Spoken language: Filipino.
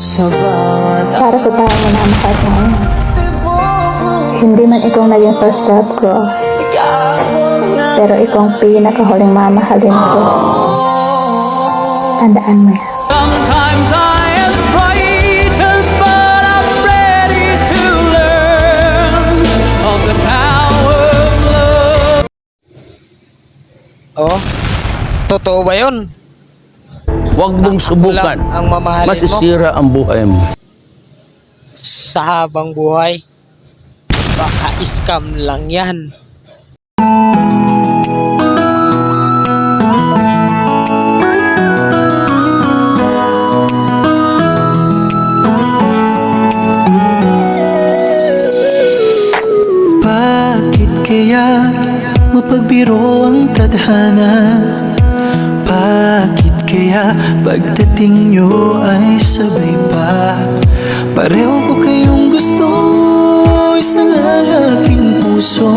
Para sa tao mo na mahal mo. Hindi man ikaw naging first love ko, pero ikaw ang pinakahuling mamahalin ko. Tandaan mo yan. Sometimes I am frightened, but I'm ready to learn of the power of love. Oh, totoo ba yun? Huwag mong subukan. Ang mamahalin mo Masisira ang buhay mo. sa habang buhay. Baka scam lang yan. Bakit kaya mapagbiro ang tadhana? Bakit kaya pagdating nyo ay sabay pa? Pareho ko kayong gusto, isa nga aking puso.